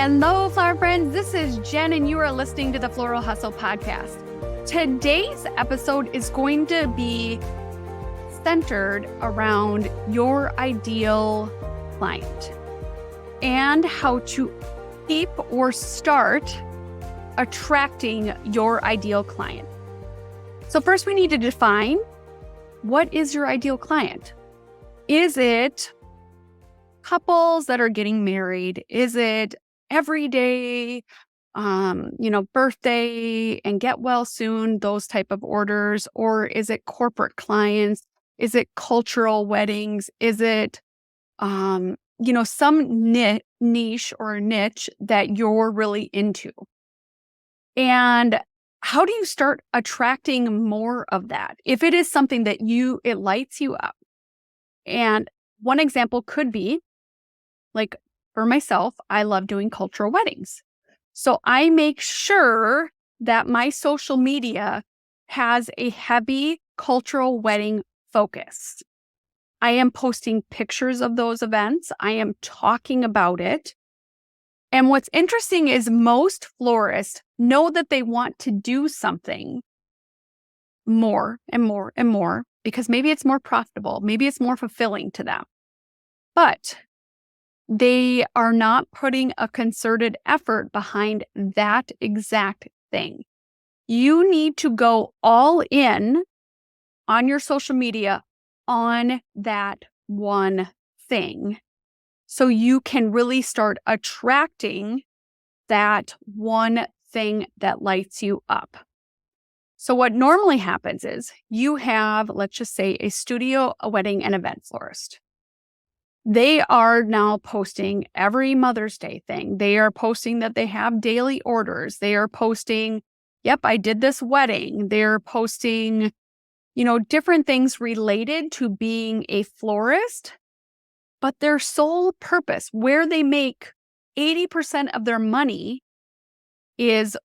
Hello, flower friends. This is Jen, and you are listening to the Floral Hustle podcast. Today's episode is going to be centered around your ideal client and how to keep or start attracting your ideal client. So first, we need to define what is your ideal client. Is it couples that are getting married? Is it everyday, birthday and get well soon, those type of orders? Or is it corporate clients? Is it cultural weddings? Is it, some niche or niche that you're really into? And how do you start attracting more of that? If it is something that it lights you up. And one example could be, like for myself, I love doing cultural weddings. So I make sure that my social media has a heavy cultural wedding focus. I am posting pictures of those events. I am talking about it. And what's interesting is most florists know that they want to do something more and more and more because maybe it's more profitable. Maybe it's more fulfilling to them. But they are not putting a concerted effort behind that exact thing. You need to go all in on your social media on that one thing so you can really start attracting that one thing that lights you up. So what normally happens is you have, let's just say, a studio, a wedding, and event florist. They are now posting every Mother's Day thing. They are posting that they have daily orders. They are posting, yep, I did this wedding. They're posting, different things related to being a florist. But their sole purpose, where they make 80% of their money, is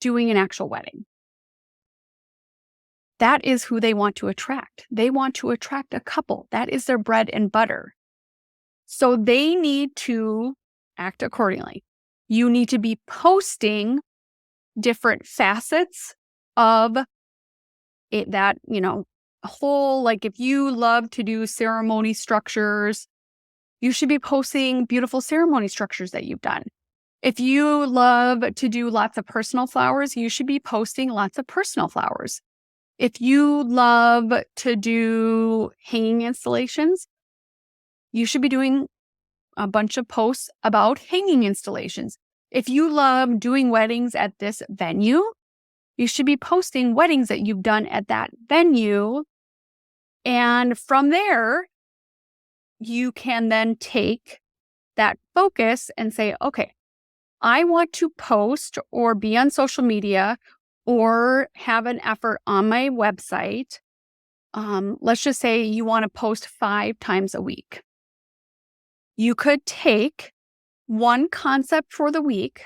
doing an actual wedding. That is who they want to attract. They want to attract a couple. That is their bread and butter. So they need to act accordingly. You need to be posting different facets of it that, whole, like if you love to do ceremony structures, you should be posting beautiful ceremony structures that you've done. If you love to do lots of personal flowers, you should be posting lots of personal flowers. If you love to do hanging installations, you should be doing a bunch of posts about hanging installations. If you love doing weddings at this venue, you should be posting weddings that you've done at that venue. And from there, you can then take that focus and say, okay, I want to post or be on social media or have an effort on my website. Let's just say you want to post 5 times a week. You could take one concept for the week.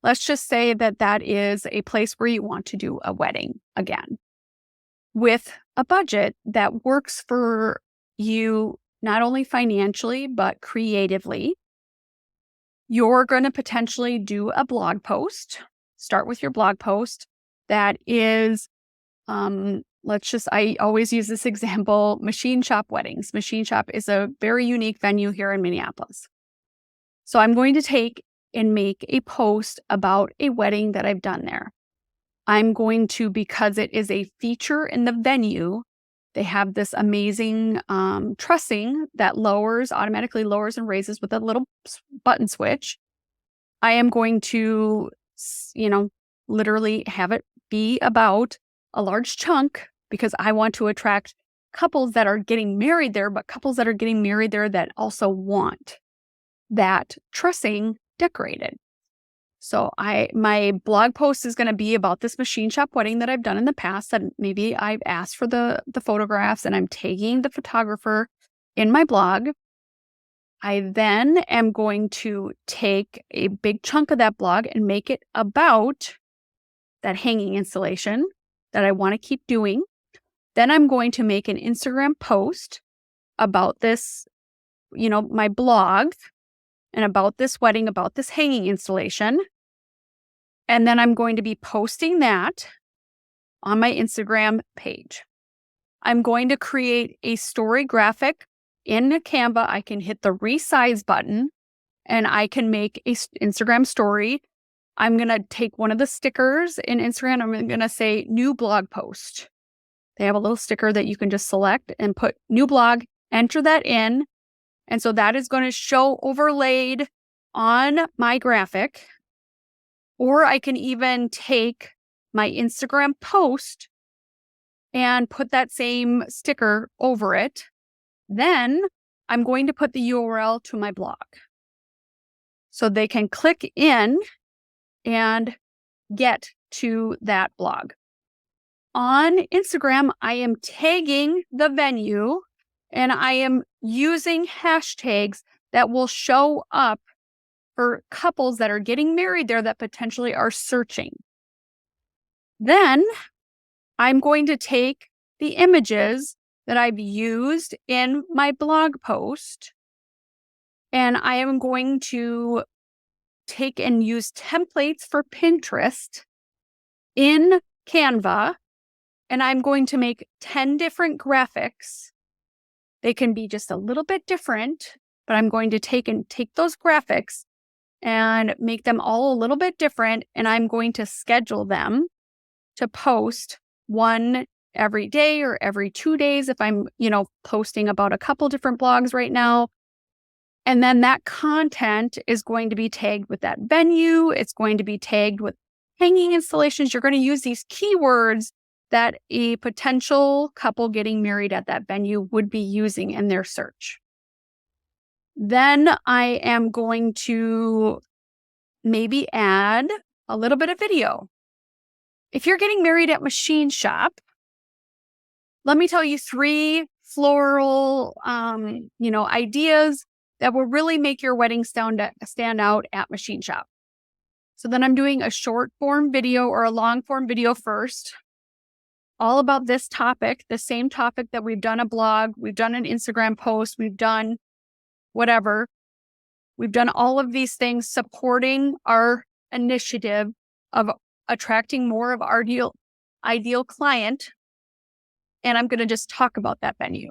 Let's just say that is a place where you want to do a wedding again with a budget that works for you, not only financially, but creatively. You're going to potentially do a blog post. Start with your blog post that is, I always use this example, Machine Shop Weddings. Machine Shop is a very unique venue here in Minneapolis. So I'm going to take and make a post about a wedding that I've done there. I'm going to, because it is a feature in the venue, they have this amazing trussing that automatically lowers and raises with a little button switch. I am going to, literally have it be about a large chunk because I want to attract couples that are getting married there, but couples that are getting married there that also want that trussing decorated. So my blog post is going to be about this machine shop wedding that I've done in the past that maybe I've asked for the photographs and I'm tagging the photographer in my blog. I then am going to take a big chunk of that blog and make it about that hanging installation that I want to keep doing. Then I'm going to make an Instagram post about this, my blog and about this wedding, about this hanging installation. And then I'm going to be posting that on my Instagram page. I'm going to create a story graphic in Canva. I can hit the resize button and I can make a Instagram story. I'm going to take one of the stickers in Instagram. I'm going to say new blog post. They have a little sticker that you can just select and put new blog, enter that in. And so that is going to show overlaid on my graphic. Or I can even take my Instagram post and put that same sticker over it. Then I'm going to put the URL to my blog. So they can click in and get to that blog. On Instagram, I am tagging the venue and I am using hashtags that will show up for couples that are getting married there that potentially are searching. Then I'm going to take the images that I've used in my blog post and I am going to take and use templates for Pinterest in Canva, and I'm going to make 10 different graphics. They can be just a little bit different, but I'm going to take those graphics and make them all a little bit different, and I'm going to schedule them to post one every day or every 2 days if I'm, posting about a couple different blogs right now. And then that content is going to be tagged with that venue. It's going to be tagged with hanging installations. You're going to use these keywords that a potential couple getting married at that venue would be using in their search. Then I am going to maybe add a little bit of video. If you're getting married at Machine Shop, let me tell you 3 floral, ideas that will really make your wedding stand out at Machine Shop. So then I'm doing a short form video or a long form video first, all about this topic, the same topic that we've done a blog, we've done an Instagram post, we've done whatever. We've done all of these things supporting our initiative of attracting more of our ideal client. And I'm going to just talk about that venue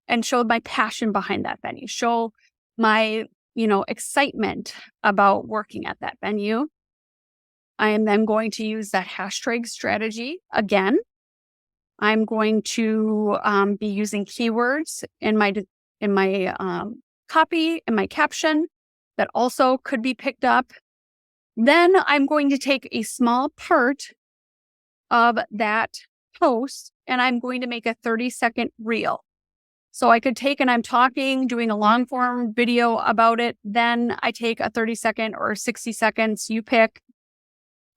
and show my passion behind that venue, show my, excitement about working at that venue. I am then going to use that hashtag strategy again. I'm going to be using keywords in my copy, in my caption that also could be picked up. Then I'm going to take a small part of that post and I'm going to make a 30-second reel. So I could take and I'm talking, doing a long form video about it. Then I take a 30-second or 60 seconds, you pick,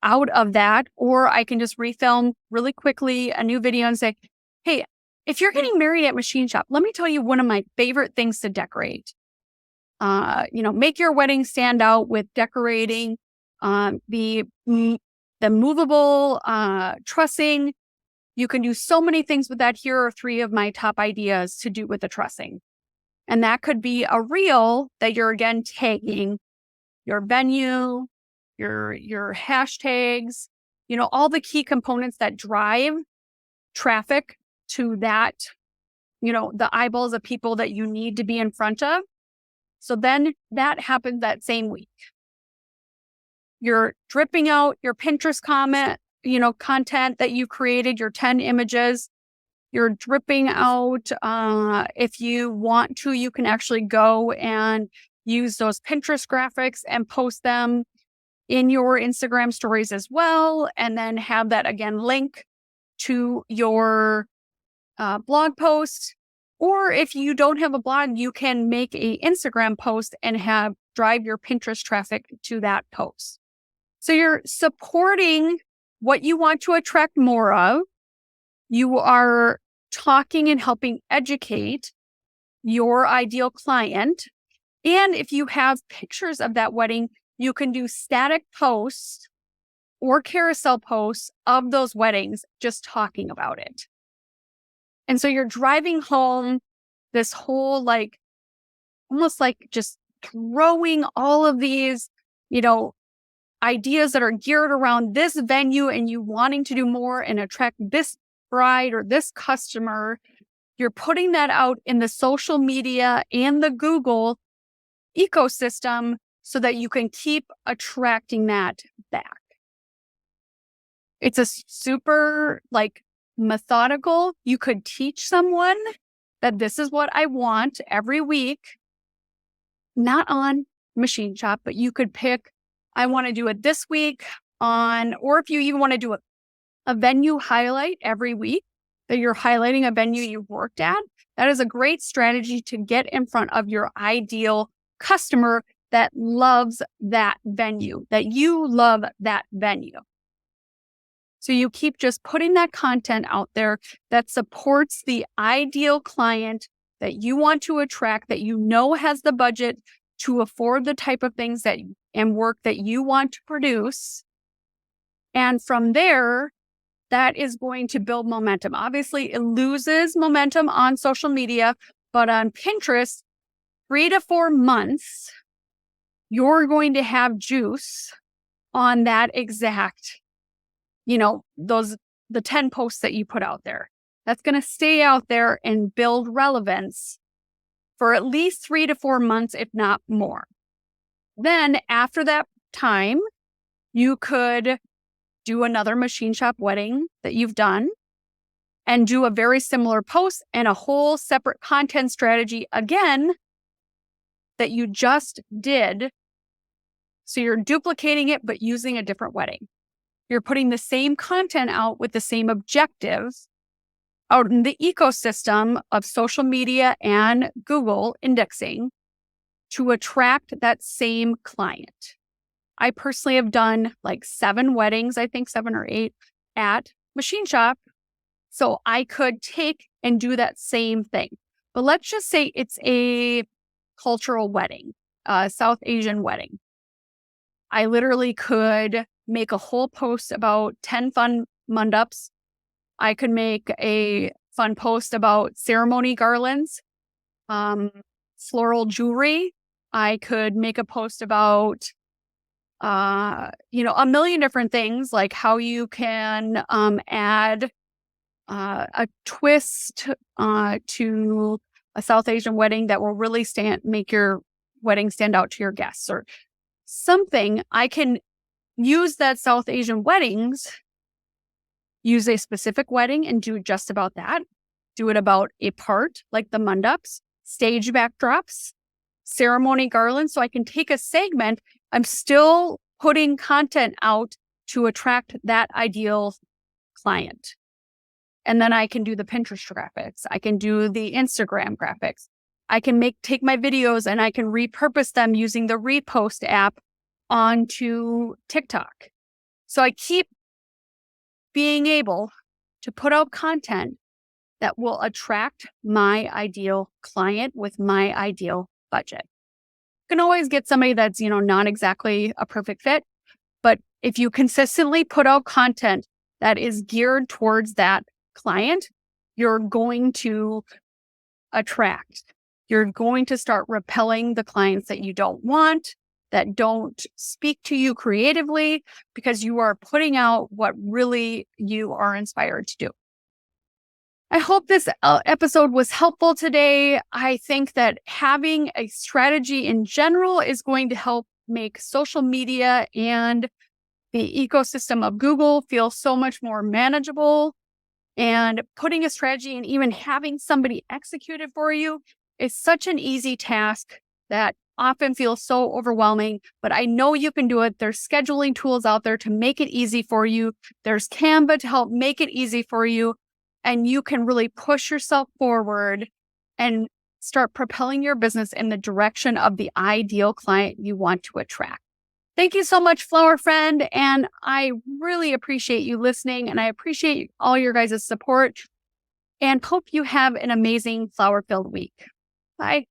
out of that. Or I can just refilm really quickly a new video and say, hey, if you're getting married at Machine Shop, let me tell you one of my favorite things to decorate. Make your wedding stand out with decorating the movable trussing. You can do so many things with that. Here are 3 of my top ideas to do with the trussing. And that could be a reel that you're again tagging your venue, your hashtags, all the key components that drive traffic to that, the eyeballs of people that you need to be in front of. So then that happens that same week. You're dripping out your Pinterest content that you created, your 10 images. You're dripping out. If you want to, you can actually go and use those Pinterest graphics and post them in your Instagram stories as well. And then have that again link to your blog post. Or if you don't have a blog, you can make a Instagram post and drive your Pinterest traffic to that post. So you're supporting what you want to attract more of. You are talking and helping educate your ideal client. And if you have pictures of that wedding, you can do static posts or carousel posts of those weddings, just talking about it. And so you're driving home this whole almost like just throwing all of these, you know, ideas that are geared around this venue and you wanting to do more and attract this bride or this customer, you're putting that out in the social media and the Google ecosystem so that you can keep attracting that back. It's a super methodical. You could teach someone that this is what I want every week, not on Machine Shop, but you could pick, I want to do it this week or if you even want to do a venue highlight every week that you're highlighting a venue you've worked at, that is a great strategy to get in front of your ideal customer that loves that venue, that you love that venue. So you keep just putting that content out there that supports the ideal client that you want to attract, that you know has the budget to afford the type of things and work that you want to produce. And from there, that is going to build momentum. Obviously, it loses momentum on social media, but on Pinterest, 3 to 4 months, you're going to have juice on that exact, the 10 posts that you put out there. That's going to stay out there and build relevance for at least 3 to 4 months, if not more. Then after that time, you could do another Machine Shop wedding that you've done and do a very similar post and a whole separate content strategy again that you just did. So you're duplicating it, but using a different wedding. You're putting the same content out with the same objectives out in the ecosystem of social media and Google indexing to attract that same client. I personally have done 7 weddings, I think 7 or 8 at Machine Shop. So I could take and do that same thing. But let's just say it's a cultural wedding, a South Asian wedding. I literally could make a whole post about 10 fun mandaps. I could make a fun post about ceremony garlands, floral jewelry. I could make a post about a million different things, like how you can add a twist to a South Asian wedding that will really make your wedding stand out to your guests, or something. I can use that South Asian weddings, use a specific wedding and do just about that. Do it about a part like the mandaps, stage backdrops, ceremony garlands. So I can take a segment. I'm still putting content out to attract that ideal client. And then I can do the Pinterest graphics. I can do the Instagram graphics. I can take my videos and I can repurpose them using the repost app onto TikTok. So I keep being able to put out content that will attract my ideal client with my ideal budget. You can always get somebody that's, not exactly a perfect fit, but if you consistently put out content that is geared towards that client, you're going to attract. You're going to start repelling the clients that you don't want, that don't speak to you creatively, because you are putting out what really you are inspired to do. I hope this episode was helpful today. I think that having a strategy in general is going to help make social media and the ecosystem of Google feel so much more manageable. And putting a strategy and even having somebody execute it for you is such an easy task that often feels so overwhelming, but I know you can do it. There's scheduling tools out there to make it easy for you. There's Canva to help make it easy for you. And you can really push yourself forward and start propelling your business in the direction of the ideal client you want to attract. Thank you so much, Flower Friend. And I really appreciate you listening, and I appreciate all your guys' support, and hope you have an amazing flower-filled week. Bye.